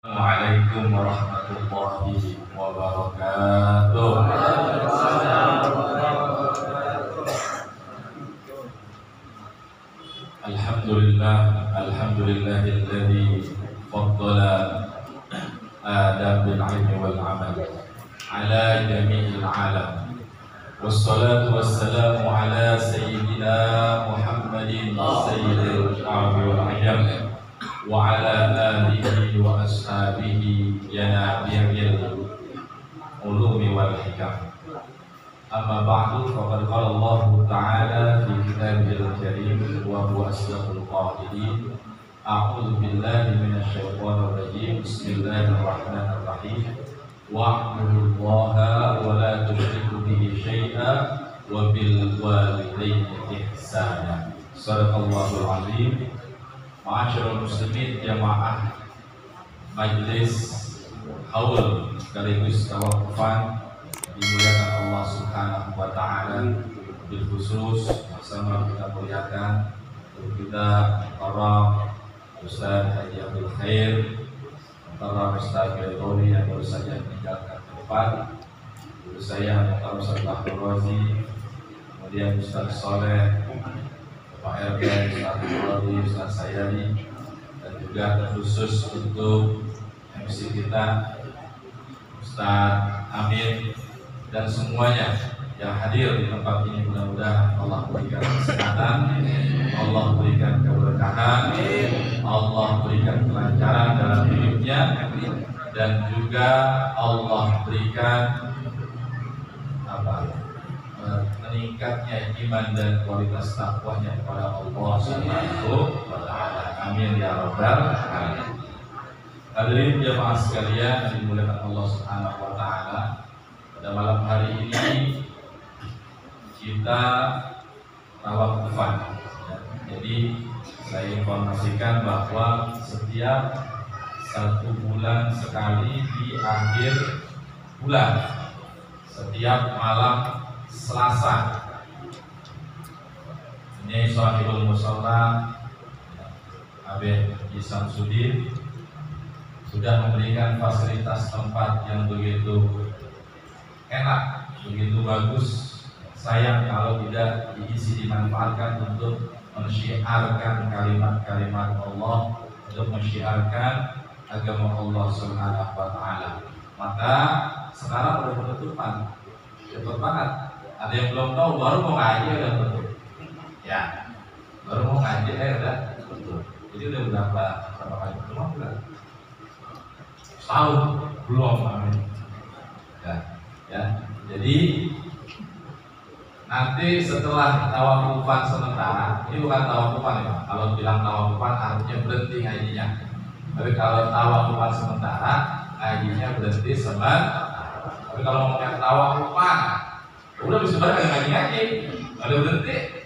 Assalamualaikum warahmatullahi wabarakatuh. Alhamdulillahilladzi faddala Adam bil ilmi wal amal ala jami'il alam. Wassalatu wassalamu ala sayyidina Muhammadin sayyidil arabi wal ajam wa ala alihi wa ashabihi yanabi'il ulumi wal hikam. Amma ba'du, faqad qala Allah ta'ala fi kitabihil karim wa huwa asdaqul qa'ilin. A'udzu billahi minasyaitonir rajim. Bismillahirrahmanirrahim. Wa'budullaha wa la tusyriku bihi syai'an wa bil walidayni ihsana. Shadaqallahul azim. Ma'asyiral muslimin jamaah majelis haul sekaligus tawafufan dimuliakan Allah Subhanahu wa taala, bil khusus bersama kita muliakan kita para Ustaz Haji Abdul Khair, para Ustaz Gatori yang baru saja meninggalkan tempat, guru saya para Ustaz Bahdur Razi, kemudian Ustaz Soleh, Pak RB, Ustaz Gatori, Ustaz Sayani, dan juga terkhusus untuk MC kita Ustaz Amin dan semuanya yang hadir di tempat ini. Mudah-mudahan Allah berikan kesehatan, Allah berikan keberkahan, Allah berikan kelancaran dalam hidupnya, dan juga Allah berikan meningkatnya iman dan kualitas takwanya kepada Allah Subhanahu wa taala. Amin ya rabbal alamin. Hadirin jemaah sekalian yang dimuliakan Allah Subhanahu wa taala, pada malam hari ini kita tawafufan. Jadi saya informasikan bahwa setiap 1 bulan sekali di akhir bulan, setiap malam Selasa, ini Sahibul Musalla Habib Samsudin sudah memberikan fasilitas tempat yang begitu enak, begitu bagus. Sayang kalau tidak diisi, dimanfaatkan untuk mensyiarkan kalimat-kalimat Allah, untuk mensyiarkan agama Allah Subhanahu wa taala. Maka sekarang udah penutupan, cepet banget. Ada yang belum tahu, baru mau ngaji udah tutup. Ya, baru mau ngaji udah tutup. Jadi udah berapa kali? Belum bulan. Tahun belum, amin. Ya. Jadi nanti setelah tawafufan sementara, ini bukan tawafufan ya. Kalau bilang tawafufan artinya berhenti ngajinya. Tapi kalau tawafufan sementara, ngajinya berhenti sementara. Tapi kalau ngomongnya tawafufan, udah bisa ngaji-ngaji, ada berhenti.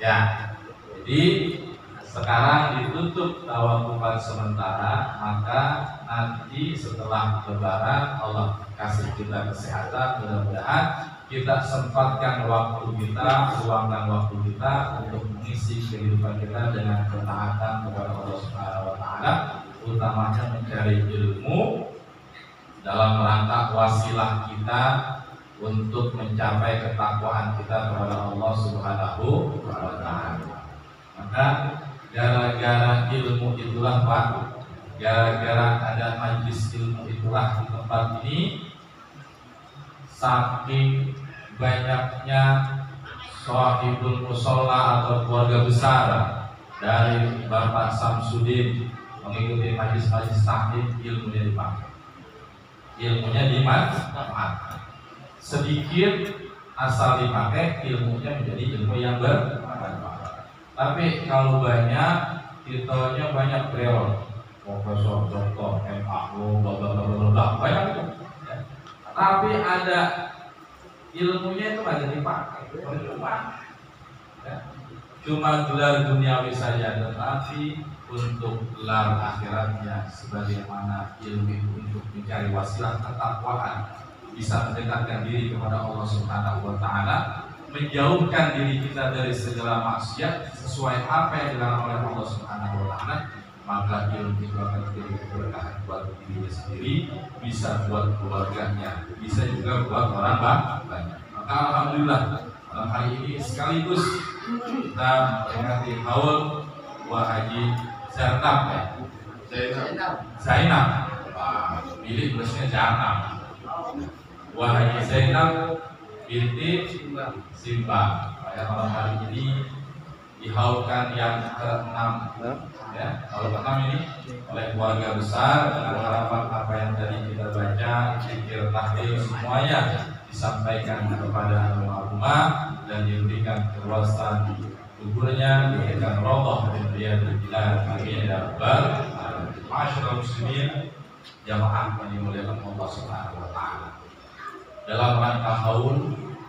Ya. Jadi sekarang ditutup tawafufan sementara, maka nanti setelah Lebaran Allah kasih kita kesehatan, mudah-mudahan kita sempatkan waktu kita, luangkan waktu kita untuk mengisi kehidupan kita dengan ketaatan kepada Allah Subhanahu wa taala, utamanya mencari ilmu dalam rangka wasilah kita untuk mencapai ketakwaan kita kepada Allah Subhanahu wa taala. Maka gara-gara ilmu itulah Pak, gara-gara ada majelis ilmu itulah di tempat ini, saking banyaknya Shahibul Musalla atau keluarga besar dari Bapak Samsudin mengikuti majelis-majelis taklim, ilmunya dipakai, ilmunya dimanfaatkan. Sedikit asal dipakai, ilmunya menjadi ilmu yang bermanfaat. Tapi kalau banyak, titelnya banyak beliau, profesor, doktor, MAO, blablabla, banyak itu. Ya. Tapi ada ilmunya itu nggak dipakai, cuma gelar duniawi saja, tetapi untuk gelar akhiratnya sebagaimana ilmu untuk mencari wasilah ketakwaan, bisa mendekatkan diri kepada Allah Subhanahu wa taala, menjauhkan diri kita dari segala maksiat sesuai apa yang dilarang oleh Allah Subhanahu wa taala, maka ilmu itu akan menjadi keberkahan buat dirinya sendiri, bisa buat keluarganya, bisa juga buat orang banyak. Maka alhamdulillah malam hari ini sekaligus kita memperingati haul Buah Haji Zainab ya. Zainab. Wah, milik tulisnya Zainab. Buah Haji Zainab binti Simba. Pada malam hari ini dihaulkan yang ke-6 ya, kalau ke-6 ini oleh keluarga besar dengan harapan apa yang tadi kita baca, zikir, tahlil semuanya disampaikan kepada almarhumah dan diberikan keluasan kuburnya, diberikan roboh dan riyadul jinan. Amin ya rabbal alamin. Ma'asyiral muslimin, jamaah yang dimuliakan Allah Subhanahu wa taala. Dalam rangka haul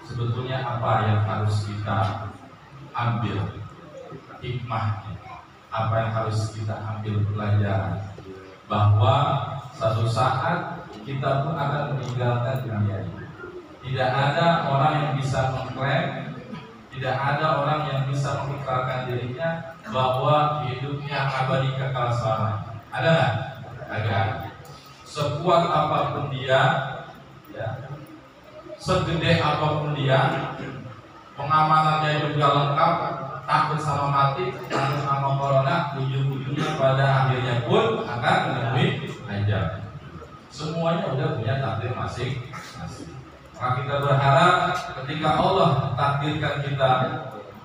sebetulnya apa yang harus kita ambil hikmahnya, apa yang harus kita ambil pelajaran, bahwa suatu saat kita pun akan meninggalkan dunia ini. Tidak ada orang yang bisa mengklaim, tidak ada orang yang bisa mengikrarkan dirinya bahwa hidupnya abadi kekal selamanya. Ada nggak? Ada. Sekuat apapun dia, ya, segede apapun dia, pengamanannya juga lengkap, takut sama mati, takut sama corona, ujung-ujungnya pada akhirnya pun akan menemui ajal. Semuanya udah punya takdir masing-masing. Maka kita berharap ketika Allah takdirkan kita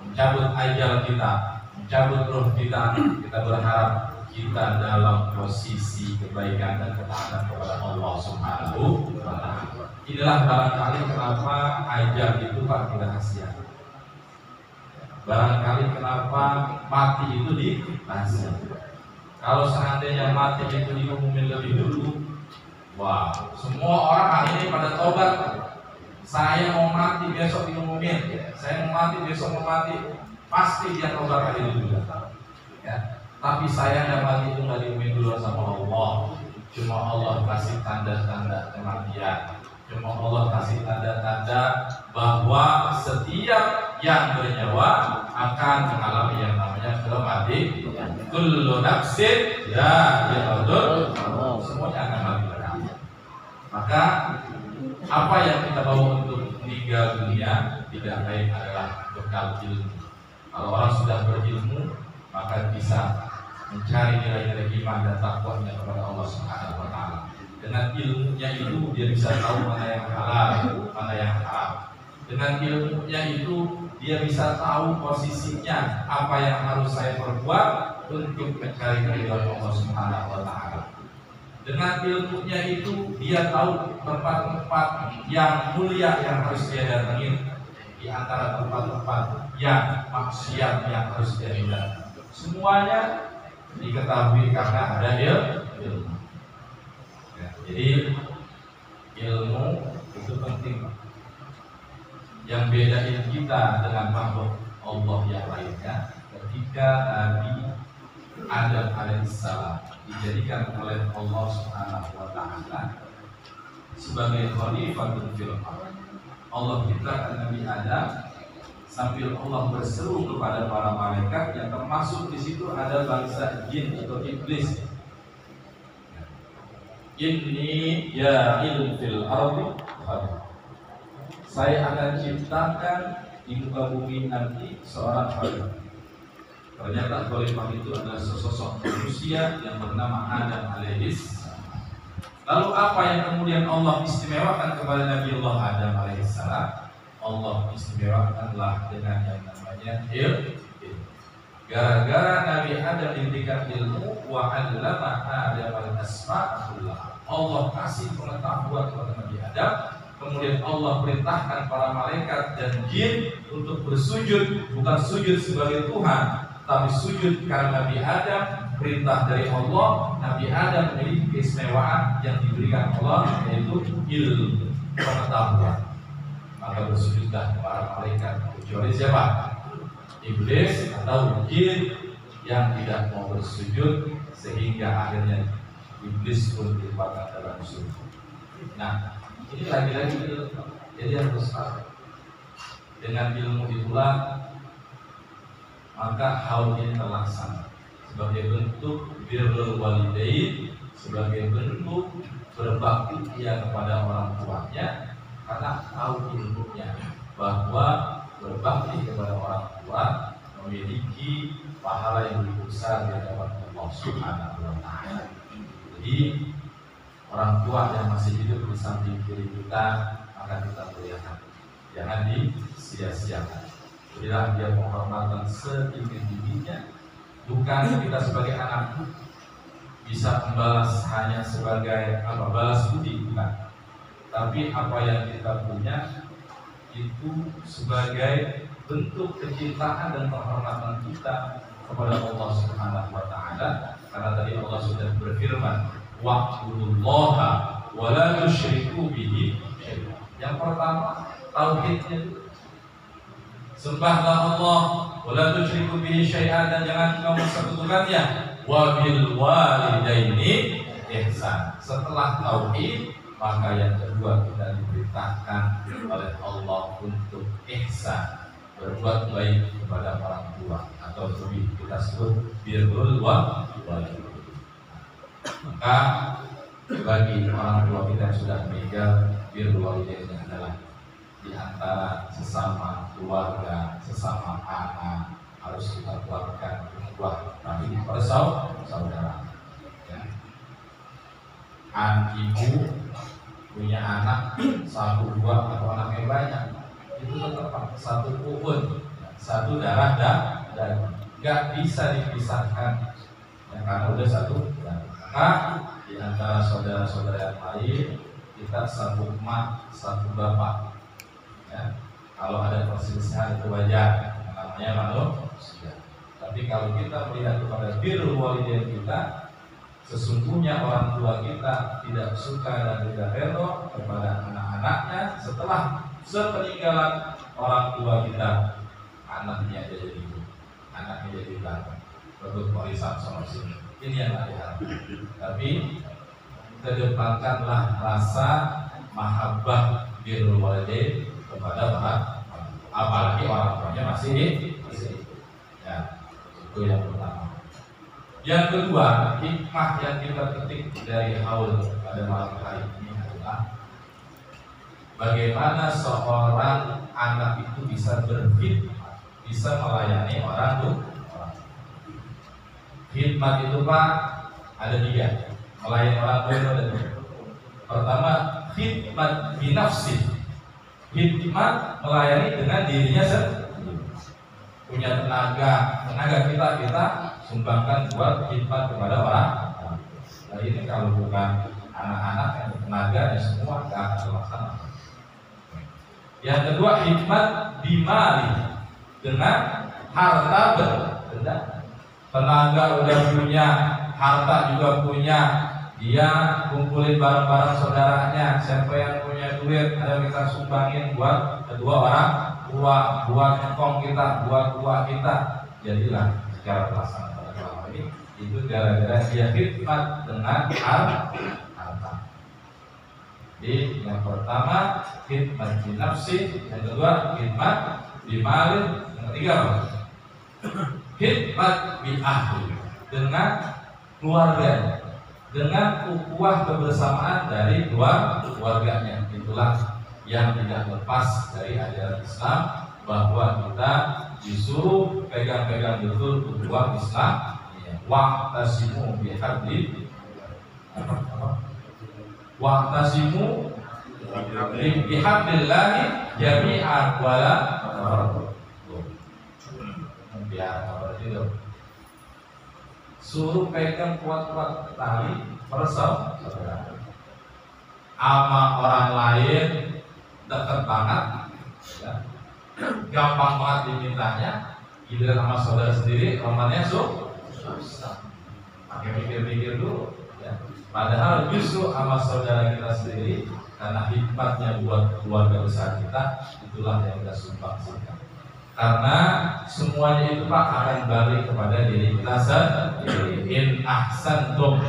mencabut ajal kita, mencabut roh kita, kita berharap kita dalam posisi kebaikan dan ketaatan kepada Allah Subhanahu wa taala. Inilah barangkali kenapa ajal itu paling rahasia. Barangkali kenapa mati itu dirahasiakan. Kalau seandainya mati itu diumumin lebih dulu, wah, semua orang hari ini pada tobat. Saya mau mati besok diumumin, saya mau mati besok mau mati, pasti dia tobat hari itu juga. Ya. Tapi sayangnya mati itu nggak diumumin dulu sama Allah. Cuma Allah kasih tanda-tanda kematian. Cuma Allah kasih tanda-tanda bahwa setiap yang bernyawa akan mengalami yang namanya kematian. Kullu nafsin dha'iqatul maut. Semuanya akan mati. Maka apa yang kita bawa untuk meninggal dunia tidak lain adalah bekal ilmu. Kalau orang sudah berilmu, maka bisa mencari nilai-nilai iman dan takwanya kepada Allah Subhanahu wa taala. Dengan ilmunya itu dia bisa tahu mana yang halal, mana yang haram. Dengan ilmunya itu dia bisa tahu posisinya apa yang harus saya perbuat untuk mencari keridhaan Allah Subhanahu wa taala. Dengan ilmunya itu dia tahu tempat-tempat yang mulia yang harus dia datangin di antara tempat-tempat yang maksiat yang harus dia hindari. Semuanya diketahui karena ada ilmu. Ya, jadi ilmu itu penting. Yang bedain kita dengan makhluk Allah yang lainnya, ketika Nabi Adam alaihissalam dijadikan oleh Allah Subhanahu wa taala sebagai khalifatul fil ardh. Allah ciptakan Nabi Adam sambil Allah berseru kepada para malaikat yang termasuk di situ ada bangsa jin atau iblis. Inni ja'ilun fil ardh khalifah. Saya akan ciptakan di muka bumi nanti seorang khalifah. Ternyata khalifah itu adalah sosok manusia yang bernama Adam alaihissalam. Lalu apa yang kemudian Allah istimewakan kepada Nabi Allah Adam alaihissalam? Allah istimewakanlah dengan yang namanya ilmu. Gara-gara Nabi Adam diberikan ilmu, wa 'allama Adam al-asma'ullah. Allah kasih pengetahuan kepada Nabi Adam. Kemudian Allah perintahkan para malaikat dan jin untuk bersujud, bukan sujud sebagai Tuhan, tapi sujud karena Nabi Adam, perintah dari Allah. Nabi Adam memiliki keistimewaan yang diberikan Allah, yaitu ilmu, pengetahuan. Maka bersujudlah para malaikat, kecuali siapa? Iblis atau jin yang tidak mau bersujud, sehingga akhirnya iblis pun ditempatkan dalam sujud. Nah, ini lagi-lagi ilmu. Jadi harus tahu. Dengan ilmu itulah maka haul ini terlaksana. sebagai bentuk birrul walidain, sebagai bentuk berbakti dia kepada orang tuanya, karena tahu ilmunya bahwa berbakti kepada orang tua memiliki pahala yang lebih besar di hadapan Allah Subhanahu wa Ta'ala. Jadi orang tua yang masih hidup di samping kiri kita akan kita muliakan, jangan disia-siakan. Berilah dia penghormatan setinggi-tingginya. Bukan kita sebagai anak bisa membalas hanya sebagai balas budi, bukan. Tapi apa yang kita punya itu sebagai bentuk kecintaan dan penghormatan kita kepada Allah Subhanahu wa Ta'ala, karena tadi Allah sudah berfirman, wa'budullaha wa la tusyriku bihi syai'an. Yang pertama tauhidnya itu, sembahlah Allah wa la tusyriku bihi syai'an, dan jangan kamu sekutukannya, wa bil walidaini ihsan. Setelah tauhid, maka yang kedua kita diperintahkan oleh Allah untuk ihsan, berbuat baik kepada orang tua, atau lebih kita sebut birrul walidain. Maka bagi orang tua kita yang sudah meninggal, birrul walidain adalah di antara sesama keluarga, sesama anak, harus kita keluarkan buah rahim saudara. Ya. Ibu punya anak satu dua atau anak yang banyak, itu tetap satu ukun, satu darah dan nggak bisa dipisahkan, ya, karena udah satu darah. Maka di antara saudara-saudara yang lain, kita satu emak satu bapak, ya. Kalau ada perselisihan itu wajar, namanya manusia. Tapi kalau kita melihat kepada birrul walidain kita, sesungguhnya orang tua kita tidak suka dan tidak rela kepada anak-anaknya setelah sepeninggalan orang tua kita, anaknya jadi ibu, anaknya jadi bapak, berbut warisan sama sini. Ini yang diharapkan. Tapi kedepankanlah rasa mahabbah birrul walidain kepada orang, apalagi orang tuanya masih ya. Itu yang pertama. Yang kedua, hikmah yang kita petik dari haul pada malam hari ini adalah bagaimana seorang anak itu bisa berkhidmat, bisa melayani orang tua. Khidmat itu Pak ada 3. Melayani orang tua itu ada 2. Pertama, khidmat binafsi. Khidmat melayani dengan dirinya sendiri. Punya tenaga kita sumbangkan buat khidmat kepada orang. Nah ini kalau bukan anak-anak yang tenaga ya semua nggak akan terlaksana. Yang kedua, khidmat bimali, dengan harta benda. Tenaga udah punya, harta juga punya, dia kumpulin barang-barang saudaranya. Siapa yang punya duit, ayo kita sumbangin buat kedua orang tua, buat engkong kita, buat tua kita. Jadilah secara pelaksanaan pada malam ini itu gara-gara dia khidmat dengan harta. Jadi yang pertama khidmat binafsi, yang kedua khidmat bimalin, yang ketiga apa? Khidmat bi ahli, dengan keluarga, dengan ukhuwah kebersamaan dari keluarganya. Itulah yang tidak lepas dari ajaran Islam, bahwa kita disuruh pegang-pegang betul ukhuwah Islam. Wa'tasimu bihabli, wa'tasimu bihablillahi jami'an wala suruh pegang kuat-kuat tali persaudaraan. Ama orang lain dekat banget, ya. Gampang banget dimintanya. Giliran sama saudara sendiri, romannya susah. Pakai mikir-mikir dulu, ya. Padahal justru sama saudara kita sendiri, karena hikmatnya buat keluarga besar kita, itulah yang kita sumbangkan. Karena semuanya itu Pak akan balik kepada diri kita sendiri. In ahsantum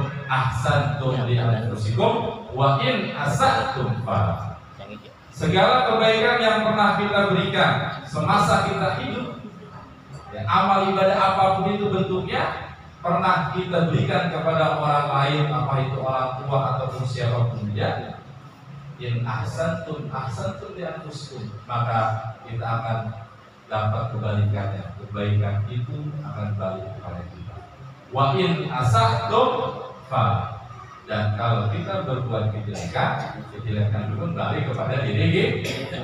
li anfusikum wa in asatum fa. Segala kebaikan yang pernah kita berikan semasa kita hidup, ya, amal ibadah apapun itu bentuknya, pernah kita berikan kepada orang lain, apa itu orang tua ataupun siapapun dia, in ahsantum li anfusikum, maka kita akan dapat kebalikannya. Kebaikan itu akan balik kepada kita. Wa in asahtum fa, dan kalau kita berbuat kejelekan itu kembali kepada diri kita.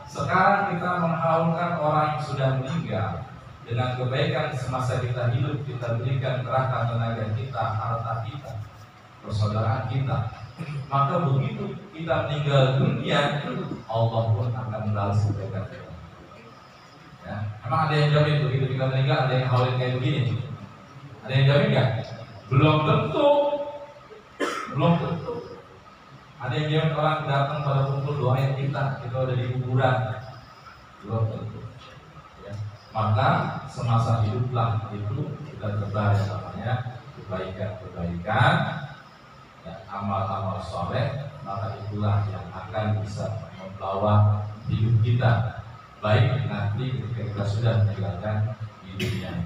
Sekarang kita menghaulkan orang yang sudah meninggal dengan kebaikan semasa kita hidup, kita berikan kerahkan tenaga kita, harta kita, persaudaraan kita. Maka begitu kita meninggal dunia, Allah pun akan membalas kebaikan kita. Ya. Emang ada yang jamin begitu kita meninggal ada yang haulin kayak begini? Ada yang jamin nggak? Belum tentu. Ada yang jamin orang datang pada kumpul doain kita ada di kuburan? Belum tentu. Ya. Maka semasa hiduplah itu kita tebar yang namanya kebaikan, ya, amal-amal soleh, maka itulah yang akan bisa membawa hidup kita baik nanti ketika kita sudah meninggalkan hidupnya.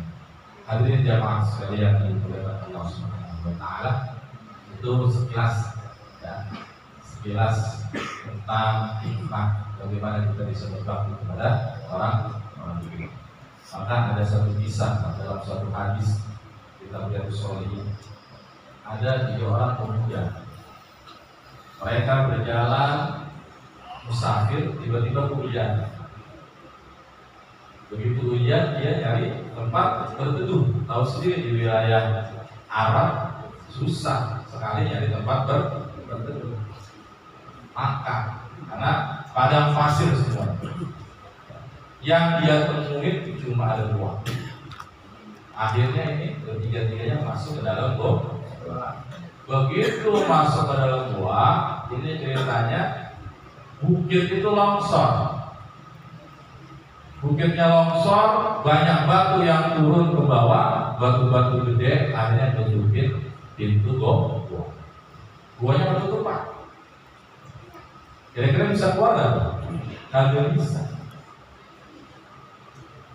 Hadirin jamaah sekalian yang dimuliakan Allah Subhanahu wa taala, itu sekilas tentang hikmah bagaimana kita bisa berbakti kepada orang tua. Maka ada satu kisah dalam suatu hadis kita melihat Sholihin, ada 3 orang pemuda. Mereka berjalan musafir, tiba-tiba hujan. Begitu hujan, dia nyari tempat berteduh. Tahu sendiri di wilayah Arab susah sekali nyari tempat berteduh. Maka karena padang pasir semua, yang dia temuin cuma ada 2. Akhirnya ini ketiga-tiganya masuk ke dalam gua. Begitu masuk ke dalam gua, ini ceritanya bukit itu longsor. Bukitnya longsor, banyak batu yang turun ke bawah, batu-batu gede, akhirnya menjepit pintu gua. Guanya ketutupan. Kira-kira bisa keluar nggak? Kagak bisa.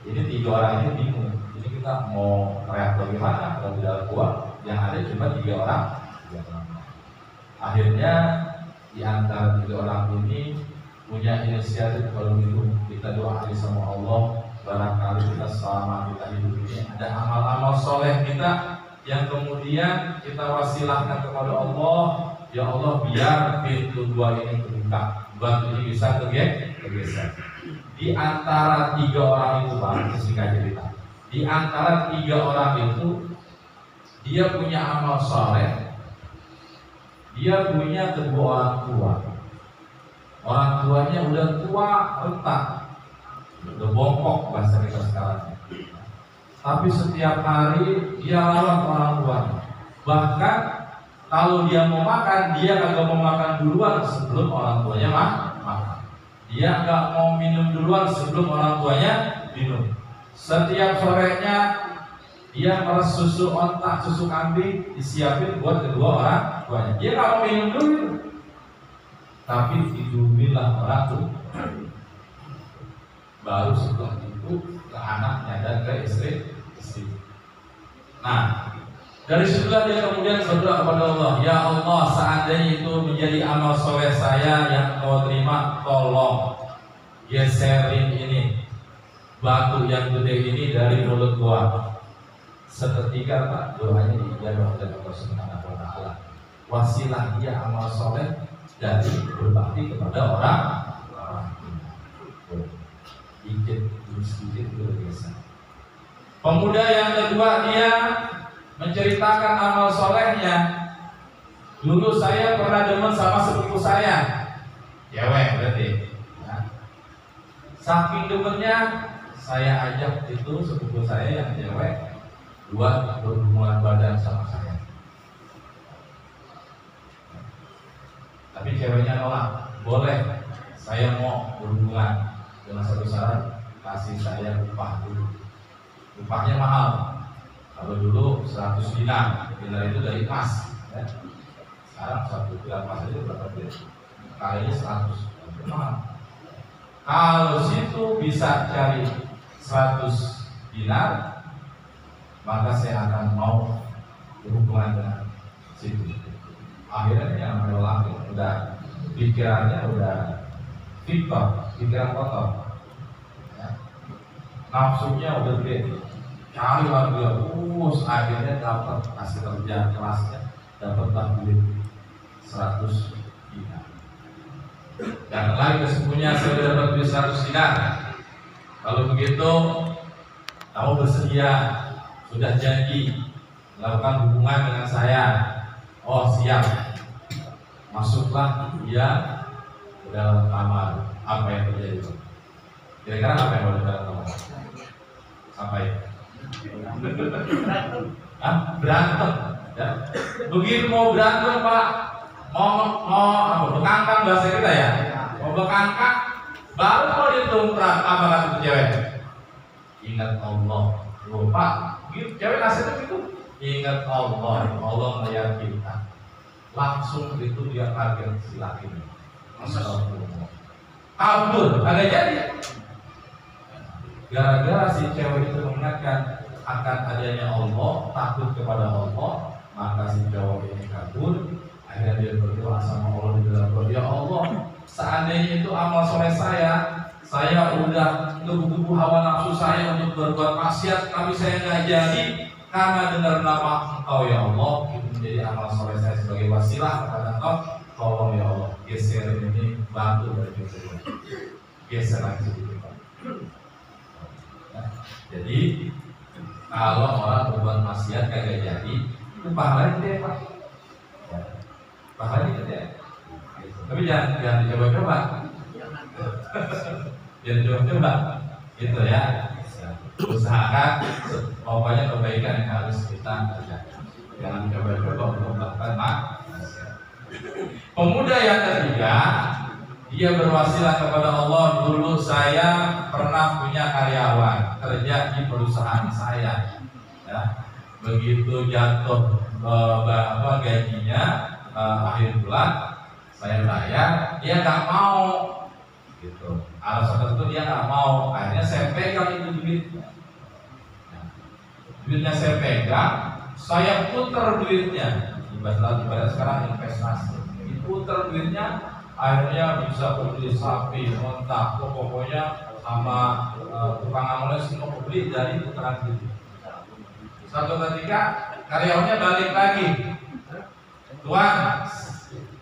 Jadi 3 orang ini bingung. Jadi kita mau teriak bagaimana kalau di dalam gua? Yang ada cuma 3 orang. Akhirnya di antara 3 orang ini punya inisiatif, kalau gitu kita doa sama Allah, barangkali kita selama kita hidup ini ada amal-amal soleh kita yang kemudian kita wasilahkan kepada Allah. Ya Allah, biar pintu gua ini terbuka, batu ini bisa tergeser. Di antara 3 orang itu, Pak, singkat cerita, di antara 3 orang itu dia punya amal soleh, dia punya kedua orang tua. Orang tuanya udah tua, retak, udah bongkok bahasa kita sekarang. Tapi setiap hari dia rawat orang tuanya. Bahkan kalau dia mau makan, dia kagak mau makan duluan sebelum orang tuanya makan. Dia nggak mau minum duluan sebelum orang tuanya minum. Setiap sorenya dia meres susu ontak, susu kambing disiapin buat kedua orang tuanya. Dia nggak mau minum dulu, tapi didumilah orang tuh. Baru setelah itu ke anaknya dan ke istri. Nah, dari situlah dia kemudian berdoa kepada Allah, ya Allah, seandainya itu menjadi amal soleh saya yang Kau terima, tolong geserin ini batu yang gede ini dari mulut gua. Seketika, Pak, doanya diijabah oleh Allah Subhanahu wa taala. Wasilah dia amal soleh dari berbakti kepada orang. Sedikit bergeser. Pemuda yang kedua, dia menceritakan amal solehnya. Dulu saya pernah demen sama sepupu saya, cewek berarti. Nah, saking demennya, saya ajak itu sepupu saya yang cewek buat berhubungan badan sama saya. Tapi ceweknya nolak. Boleh, saya mau berhubungan dengan satu syarat, kasih saya upah dulu. Upahnya mahal. Kalau dulu 100 dinar itu dari emas, ya. Sekarang 1 gram emas itu berapa dia? Kalinya 100, mahal. Kalau situ bisa cari 100 dinar, maka saya akan mau berhubungan dengan situ. Akhirnya yang melelahkan udah pikirannya udah fiktor, pikiran kotor, ya. Nafsunya udah gede, cari lagi, akhirnya dapat hasil kerja kelasnya, dapat duit 100 dinar. Dan lagi kesempurnya saya sudah dapat duit 100 dinar. Kalau begitu, kamu bersedia, sudah janji melakukan hubungan dengan saya. Oh siap, masuklah dia ke dalam kamar. Apa yang terjadi? Kira-kira apa yang boleh dalam kamar? Apa ya? Berantem. Ya. Begitu mau berantem Pak, mau bekangkang bahasa kita ya, mau bekangkang, baru mau ditumprak apa kata cewek? Ingat Allah, lupa. Gitu, cewek nasihatnya gitu. Ingat Allah, Allah melihat kita. Langsung itu dia kaget si laki ini. Astagfirullah. Kabur, agak jadi. Gara-gara si cewek itu mengingatkan akan adanya Allah, takut kepada Allah, maka si cowok ini kabur. Akhirnya dia berdoa sama Allah di dalam doa, ya Allah, seandainya itu amal soleh saya udah gebu-gebu hawa nafsu saya untuk berbuat maksiat, tapi saya nggak jadi. Karena dengar nama Engkau ya Allah, itu menjadi amal soleh saya sebagai wasilah kepada Engkau. Tolong ya Allah, geser ini, bantu dari kita. Geser lagi sedikit. Ya. Jadi kalau orang berbuat maksiat kagak jadi, itu pahalanya gede Pak. Ya. Pahalanya gede. Tapi jangan dicoba-coba. Jangan dicoba-coba. Gitu ya. Usahakan pokoknya kebaikan yang harus kita kerjakan. Jangan coba-coba untuk melakukan maksiat. Pemuda yang ketiga, dia berwasilah kepada Allah, dulu saya pernah punya karyawan kerja di perusahaan saya. Ya. Begitu jatuh gajinya akhir bulan, saya bayar, dia nggak mau. Gitu. Alasan itu dia nggak mau. Akhirnya saya pegang itu duitnya. Duitnya saya pegang, saya putar duitnya. Ibarat sekarang investasi. Diputar duitnya, akhirnya bisa beli sapi, onta, pokoknya sama tukang angolnya semua beli dari putaran duit. Suatu ketika karyawannya balik lagi, Tuan,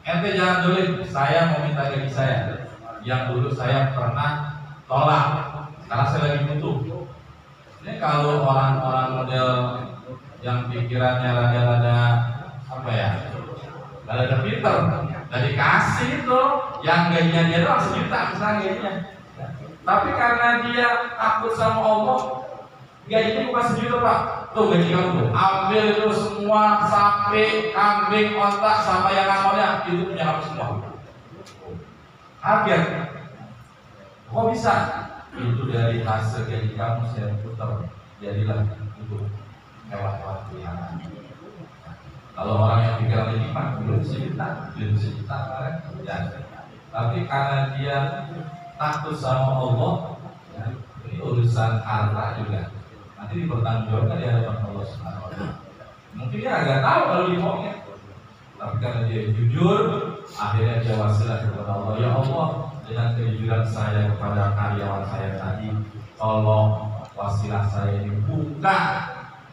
ente jangan dulu, saya mau minta gaji saya yang dulu saya pernah tolak, karena saya lagi butuh. Ini kalau orang-orang model yang pikirannya rada-rada apa ya, rada pinter, dari kasih itu yang gajinya dia doang sejuta misalnya gajinya. Tapi karena dia takut sama Allah, gajinya bukan sejuta Pak. Tuh gaji kamu tuh, ambil itu semua sapi, kambing, ontak sama yang namanya itu punya kamu semua. Kaget, kok bisa? Itu dari hasil gaji kamu saya putar, jadilah untuk hewan-hewan peliharaan. Kalau orang yang pikiran ini mah belum sejuta kemarin, ya. Tapi karena dia takut sama Allah, ya, ini urusan harta juga. Nanti dipertanggungjawabkan di hadapan Allah Subhanahu wa Ta'ala. Mungkin dia agak tahu kalau dibohongnya, tapi karena dia jujur, akhirnya dia wasilah kepada Allah. Ya Allah, dengan kejujuran saya kepada karyawan saya tadi, tolong wasilah saya ini buka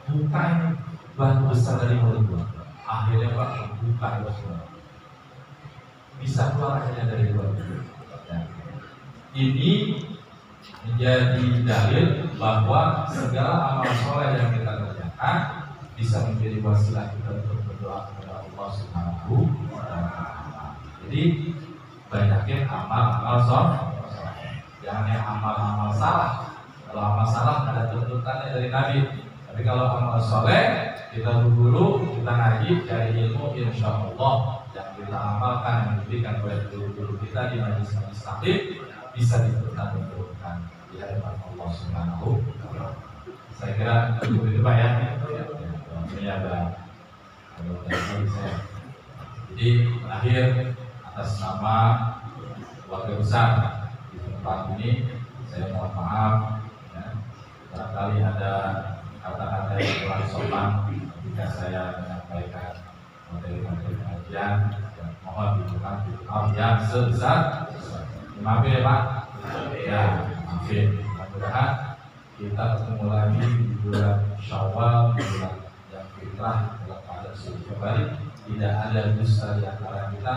ini batu besar dari mulut gua. Akhirnya Pak buka itu semua, bisa keluar akhirnya dari luar. Ya. Ini menjadi dalil bahwa segala amal soleh yang kita kerjakan bisa menjadi wasilah kita untuk berdoa kepada Allah Subhanahu wa Ta'ala. Jadi banyakin amal soleh, jangan yang amal salah. Kalau amal salah ada tuntutannya dari Nabi. Tapi kalau amal soleh, kita berburu, kita ngaji, cari ilmu, insya Allah yang kita amalkan yang diberikan oleh guru-guru kita di majelis-majelis taklim bisa dipertanggungjawabkan di hadapan Allah Subhanahu wa Ta'ala. Saya kira itu Pak ya. Ini ada saya. Jadi terakhir atas nama keluarga besar di tempat ini saya mohon maaf ya, barangkali ada kata-kata yang kurang sopan ketika saya menyampaikan materi-materi pengajian yang mohon dibuka yang sebesar. Maafin ya Pak. Ya, maafin. Mudah-mudahan kita ketemu lagi di bulan Syawal, bulan yang fitrah, bulan pada suci kembali. Tidak ada dusta di antara kita,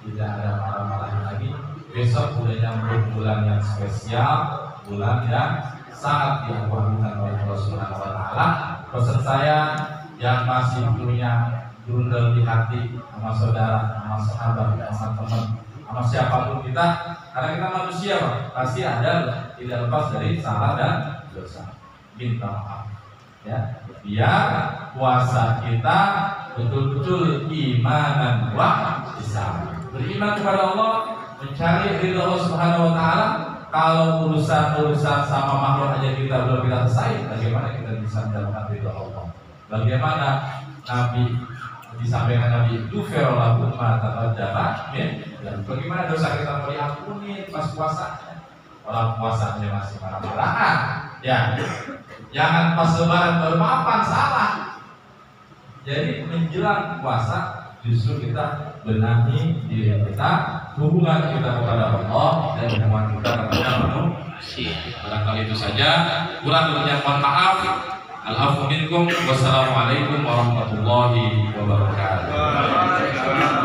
tidak ada marah-marah lagi. Besok udah nyambung bulan yang spesial, bulan yang sangat diaguhkan oleh Allah Subhanahu wa Ta'ala. Pesan saya yang masih punya grundel di hati sama saudara, sama sahabat, sama teman, sama siapapun kita, karena kita manusia Pak, pasti ada tidak lepas dari salah dan dosa. Minta maaf ya, biar puasa kita betul-betul imanan wa ihsanan. Beriman kepada Allah, mencari ridha Allah Subhanahu wa Ta'ala. Kalau urusan-urusan sama makhluk aja kita belum kita selesai, bagaimana kita bisa mendapatkan ridha Allah? Bagaimana Nabi disampaikan Nabi itu firlahu ma taqaddama dan bagaimana dosa kita mau diampuni pas puasanya? Orang puasanya masih marah-marahan, ya. Jangan pas lebaran baru maafan, salah. Jadi menjelang puasa justru kita benahi diri kita, hubungan kita kepada Allah dan hubungan kita kepada manusia. Barangkali itu saja. Kurang lebihnya mohon maaf. Al-afwu minkum. Wassalamualaikum warahmatullahi wabarakatuh.